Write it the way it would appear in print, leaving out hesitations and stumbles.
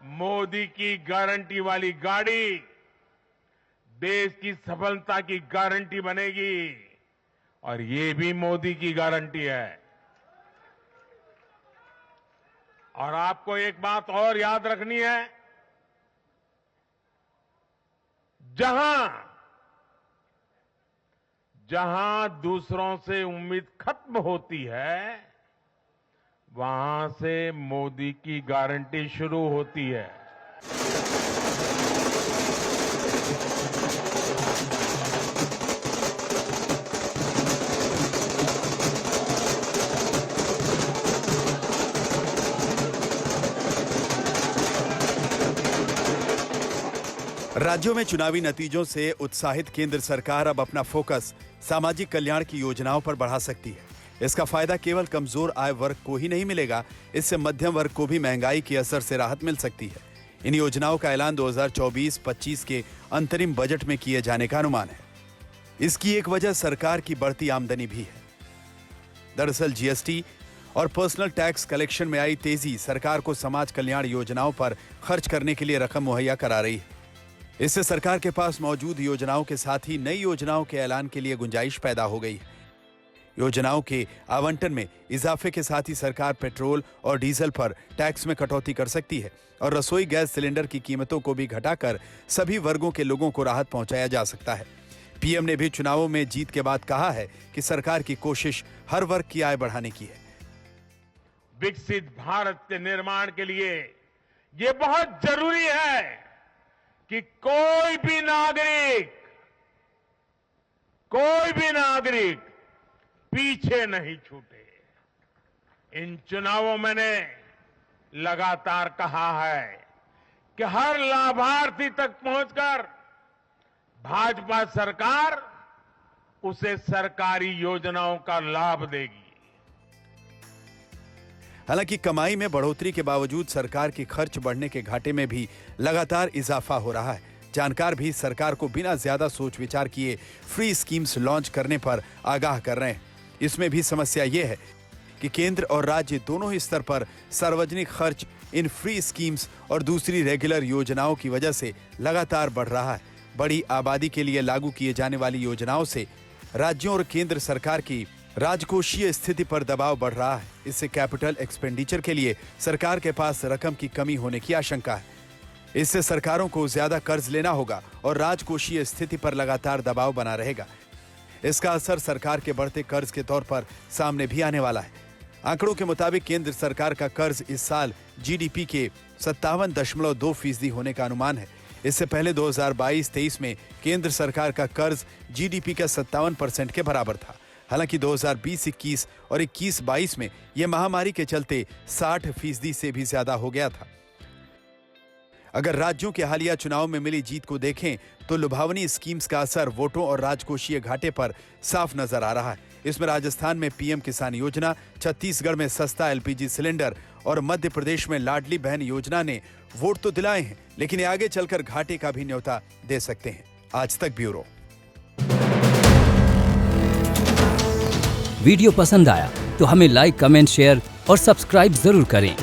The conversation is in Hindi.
मोदी की गारंटी वाली गाड़ी देश की सफलता की गारंटी बनेगी और ये भी मोदी की गारंटी है। और आपको एक बात और याद रखनी है, जहां दूसरों से उम्मीद खत्म होती है, वहां से मोदी की गारंटी शुरू होती है। राज्यों में चुनावी नतीजों से उत्साहित केंद्र सरकार अब अपना फोकस सामाजिक कल्याण की योजनाओं पर बढ़ा सकती है। इसका फायदा केवल कमजोर आय वर्ग को ही नहीं मिलेगा, इससे मध्यम वर्ग को भी महंगाई के असर से राहत मिल सकती है। इन योजनाओं का ऐलान 2024-25 के अंतरिम बजट में किए जाने का अनुमान है। इसकी एक वजह सरकार की बढ़ती आमदनी भी है। दरअसल जीएसटी और पर्सनल टैक्स कलेक्शन में आई तेजी सरकार को समाज कल्याण योजनाओं पर खर्च करने के लिए रकम मुहैया करा रही है। इससे सरकार के पास मौजूद योजनाओं के साथ ही नई योजनाओं के ऐलान के लिए गुंजाइश पैदा हो गई है। योजनाओं के आवंटन में इजाफे के साथ ही सरकार पेट्रोल और डीजल पर टैक्स में कटौती कर सकती है और रसोई गैस सिलेंडर की कीमतों को भी घटाकर सभी वर्गों के लोगों को राहत पहुंचाया जा सकता है। पीएम ने भी चुनावों में जीत के बाद कहा है कि सरकार की कोशिश हर वर्ग की आय बढ़ाने की है। विकसित भारत के निर्माण के लिए ये बहुत जरूरी है कि कोई भी नागरिक पीछे नहीं छूटे। इन चुनावों में मैंने लगातार कहा है कि हर लाभार्थी तक पहुंचकर भाजपा सरकार उसे सरकारी योजनाओं का लाभ देगी। हालांकि कमाई में बढ़ोतरी के बावजूद सरकार की खर्च बढ़ने के घाटे में भी लगातार इजाफा हो रहा है। जानकार भी सरकार को बिना ज्यादा सोच विचार किए फ्री स्कीम्स लॉन्च करने पर आगाह कर रहे हैं। इसमें भी समस्या यह है कि केंद्र और राज्य दोनों ही स्तर पर सार्वजनिक खर्च इन फ्री स्कीम्स और दूसरी रेगुलर योजनाओं की वजह से लगातार बढ़ रहा है। बड़ी आबादी के लिए लागू किए जाने वाली योजनाओं से राज्यों और केंद्र सरकार की राजकोषीय स्थिति पर दबाव बढ़ रहा है। इससे कैपिटल एक्सपेंडिचर के लिए सरकार के पास रकम की कमी होने की आशंका है। इससे सरकारों को ज्यादा कर्ज लेना होगा और राजकोषीय स्थिति पर लगातार दबाव बना रहेगा। इसका असर सरकार के बढ़ते कर्ज के तौर पर सामने भी आने वाला है। आंकड़ों के मुताबिक केंद्र सरकार का कर्ज इस साल जीडीपी के 57.2% होने का अनुमान है। इससे पहले 2022-23 में केंद्र सरकार का कर्ज जीडीपी का 57% के बराबर था। हालांकि 2020-21 और 21-22 में यह महामारी के चलते 60% से भी ज्यादा हो गया था। अगर राज्यों के हालिया चुनाव में मिली जीत को देखें तो लुभावनी स्कीम्स का असर वोटों और राजकोषीय घाटे पर साफ नजर आ रहा है। इसमें राजस्थान में पीएम किसान योजना, छत्तीसगढ़ में सस्ता एलपीजी सिलेंडर और मध्य प्रदेश में लाडली बहन योजना ने वोट तो दिलाए हैं, लेकिन ये आगे चलकर घाटे का भी न्योता दे सकते हैं। आज तक ब्यूरो। वीडियो पसंद आया तो हमें लाइक, कमेंट, शेयर और सब्सक्राइब जरूर करें।